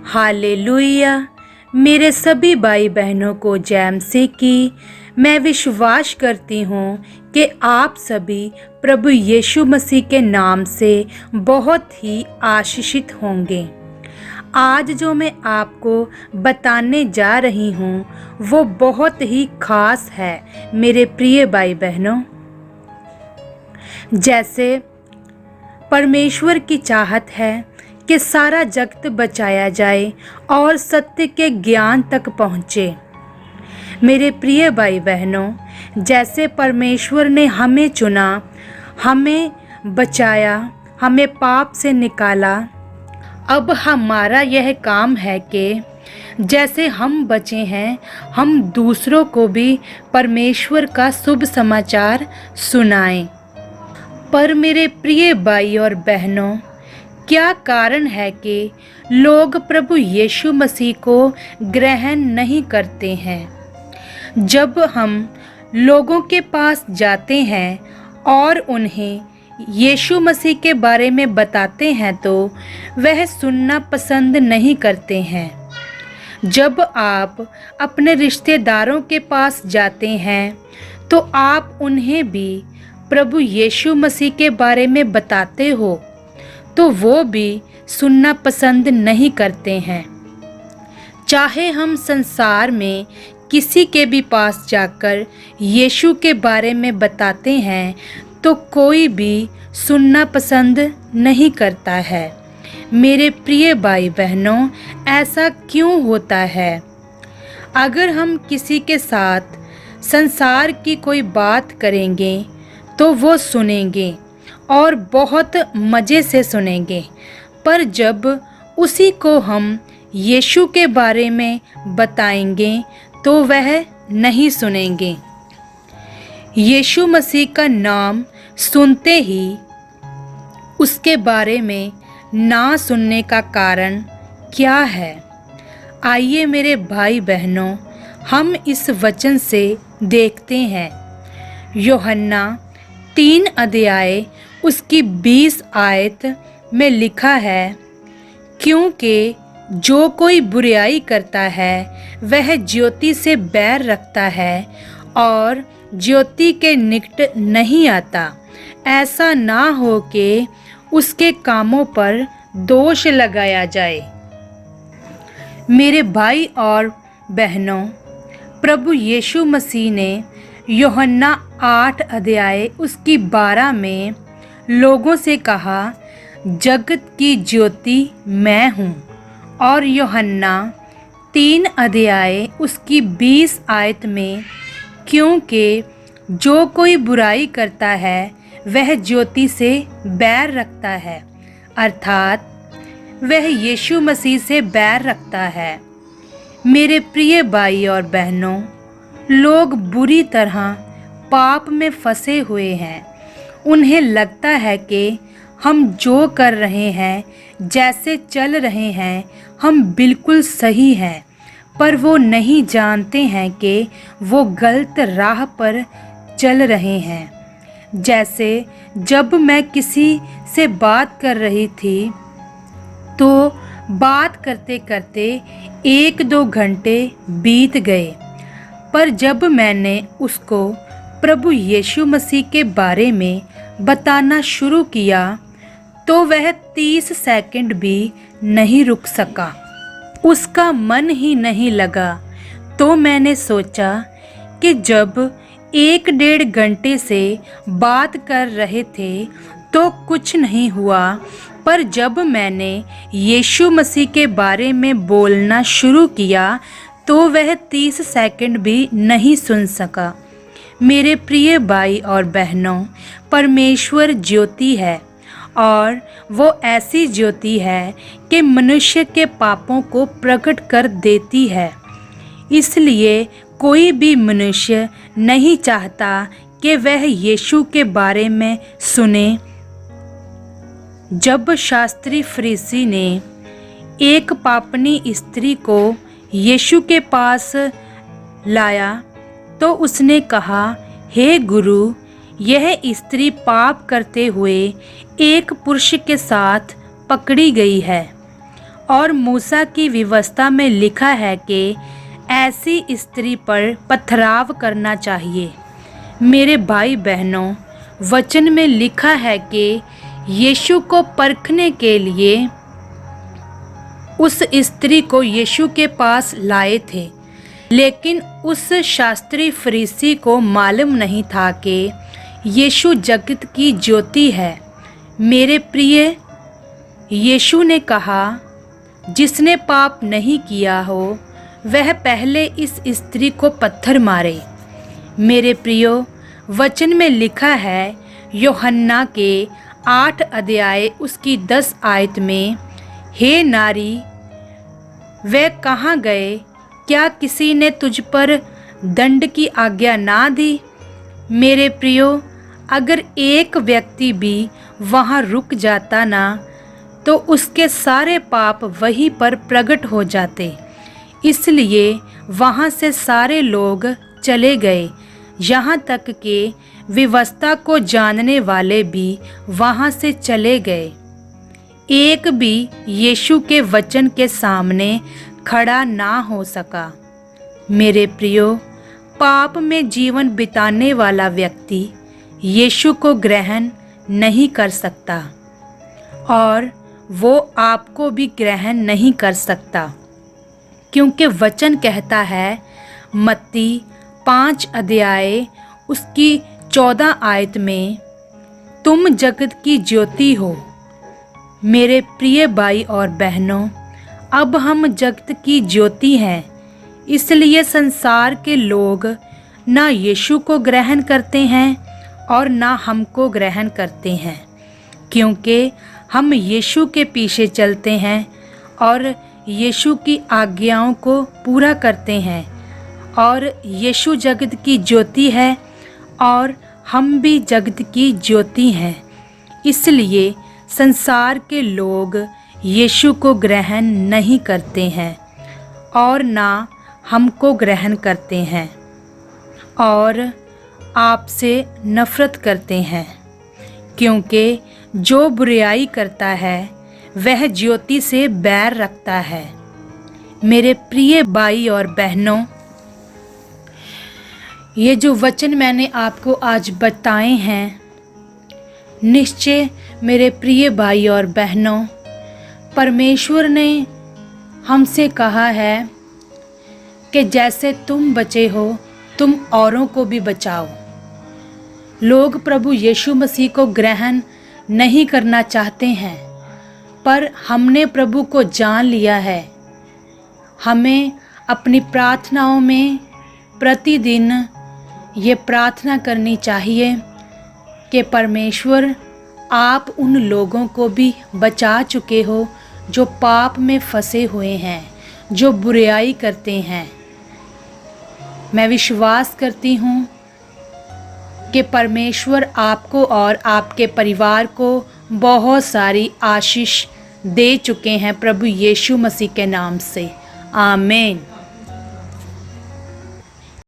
Hallelujah. मेरे सभी भाई बहनों को जय मसीह की। मैं विश्वास करती हूँ कि आप सभी प्रभु यीशु मसीह के नाम से बहुत ही आशीषित होंगे। आज जो मैं आपको बताने जा रही हूँ वो बहुत ही खास है मेरे प्रिय भाई बहनों। जैसे परमेश्वर की चाहत है कि सारा जगत बचाया जाए और सत्य के ज्ञान तक पहुँचे। मेरे प्रिय भाई बहनों, जैसे परमेश्वर ने हमें चुना, हमें बचाया, हमें पाप से निकाला, अब हमारा यह काम है कि जैसे हम बचे हैं हम दूसरों को भी परमेश्वर का शुभ समाचार सुनाएं। पर मेरे प्रिय भाई और बहनों, क्या कारण है कि लोग प्रभु यीशु मसीह को ग्रहण नहीं करते हैं? जब हम लोगों के पास जाते हैं और उन्हें यीशु मसीह के बारे में बताते हैं तो वह सुनना पसंद नहीं करते हैं। जब आप अपने रिश्तेदारों के पास जाते हैं तो आप उन्हें भी प्रभु यीशु मसीह के बारे में बताते हो तो वो भी सुनना पसंद नहीं करते हैं। चाहे हम संसार में किसी के भी पास जाकर यीशु के बारे में बताते हैं तो कोई भी सुनना पसंद नहीं करता है। मेरे प्रिय भाई बहनों, ऐसा क्यों होता है? अगर हम किसी के साथ संसार की कोई बात करेंगे तो वो सुनेंगे और बहुत मज़े से सुनेंगे, पर जब उसी को हम यीशु के बारे में बताएंगे तो वह नहीं सुनेंगे। यीशु मसीह का नाम सुनते ही उसके बारे में ना सुनने का कारण क्या है? आइए मेरे भाई बहनों, हम इस वचन से देखते हैं। यूहन्ना 3 अध्याय उसकी 20 आयत में लिखा है, क्योंकि जो कोई बुराई करता है वह ज्योति से बैर रखता है और ज्योति के निकट नहीं आता, ऐसा ना हो कि उसके कामों पर दोष लगाया जाए। मेरे भाई और बहनों, प्रभु यीशु मसीह ने यूहन्ना 8 अध्याय उसकी 12 में लोगों से कहा, जगत की ज्योति मैं हूँ। और यूहन्ना 3 अध्याय उसकी 20 आयत में, क्योंकि जो कोई बुराई करता है वह ज्योति से बैर रखता है, अर्थात वह यीशु मसीह से बैर रखता है। मेरे प्रिय भाई और बहनों, लोग बुरी तरह पाप में फंसे हुए हैं। उन्हें लगता है कि हम जो कर रहे हैं, जैसे चल रहे हैं, हम बिल्कुल सही हैं, पर वो नहीं जानते हैं कि वो गलत राह पर चल रहे हैं। जैसे जब मैं किसी से बात कर रही थी तो बात करते करते 1-2 घंटे बीत गए, पर जब मैंने उसको प्रभु यीशु मसीह के बारे में बताना शुरू किया तो वह 30 सेकंड भी नहीं रुक सका। उसका मन ही नहीं लगा। तो मैंने सोचा कि जब 1-1.5 घंटे से बात कर रहे थे तो कुछ नहीं हुआ, पर जब मैंने यीशु मसीह के बारे में बोलना शुरू किया तो वह 30 सेकंड भी नहीं सुन सका। मेरे प्रिय भाई और बहनों, परमेश्वर ज्योति है और वो ऐसी ज्योति है कि मनुष्य के पापों को प्रकट कर देती है। इसलिए कोई भी मनुष्य नहीं चाहता कि वह यीशु के बारे में सुने। जब शास्त्री फरीसी ने एक पापनी स्त्री को यीशु के पास लाया तो उसने कहा, हे गुरु, यह स्त्री पाप करते हुए एक पुरुष के साथ पकड़ी गई है और मूसा की व्यवस्था में लिखा है कि ऐसी स्त्री पर पथराव करना चाहिए। मेरे भाई बहनों, वचन में लिखा है कि यीशु को परखने के लिए उस स्त्री को यीशु के पास लाए थे, लेकिन उस शास्त्री फरीसी को मालूम नहीं था कि यीशु जगत की ज्योति है। मेरे प्रिय, यीशु ने कहा, जिसने पाप नहीं किया हो वह पहले इस स्त्री को पत्थर मारे। मेरे प्रियो, वचन में लिखा है यूहन्ना के 8 अध्याय उसकी 10 आयत में, हे नारी, वे कहाँ गए? क्या किसी ने तुझ पर दंड की आज्ञा ना दी? मेरे प्रियो, अगर एक व्यक्ति भी वहाँ रुक जाता ना, तो उसके सारे पाप वहीं पर प्रकट हो जाते। इसलिए वहाँ से सारे लोग चले गए, यहाँ तक कि व्यवस्था को जानने वाले भी वहाँ से चले गए। एक भी यीशु के वचन के सामने खड़ा ना हो सका। मेरे प्रियो, पाप में जीवन बिताने वाला व्यक्ति यीशु को ग्रहण नहीं कर सकता और वो आपको भी ग्रहण नहीं कर सकता, क्योंकि वचन कहता है मत्ती 5 अध्याय उसकी 14 आयत में, तुम जगत की ज्योति हो। मेरे प्रिय भाई और बहनों, अब हम जगत की ज्योति हैं, इसलिए संसार के लोग ना यीशु को ग्रहण करते हैं और ना हमको ग्रहण करते हैं, क्योंकि हम यीशु के पीछे चलते हैं और यीशु की आज्ञाओं को पूरा करते हैं। और यीशु जगत की ज्योति है और हम भी जगत की ज्योति हैं। इसलिए संसार के लोग यीशु को ग्रहण नहीं करते हैं और ना हमको ग्रहण करते हैं और आपसे नफरत करते हैं, क्योंकि जो बुराई करता है वह ज्योति से बैर रखता है। मेरे प्रिय भाई और बहनों, ये जो वचन मैंने आपको आज बताए हैं, निश्चय मेरे प्रिय भाई और बहनों, परमेश्वर ने हमसे कहा है कि जैसे तुम बचे हो तुम औरों को भी बचाओ। लोग प्रभु यीशु मसीह को ग्रहण नहीं करना चाहते हैं, पर हमने प्रभु को जान लिया है। हमें अपनी प्रार्थनाओं में प्रतिदिन ये प्रार्थना करनी चाहिए कि परमेश्वर, आप उन लोगों को भी बचा चुके हो जो पाप में फंसे हुए हैं, जो बुराई करते हैं। मैं विश्वास करती हूँ कि परमेश्वर आपको और आपके परिवार को बहुत सारी आशीष दे चुके हैं प्रभु यीशु मसीह के नाम से। आमीन।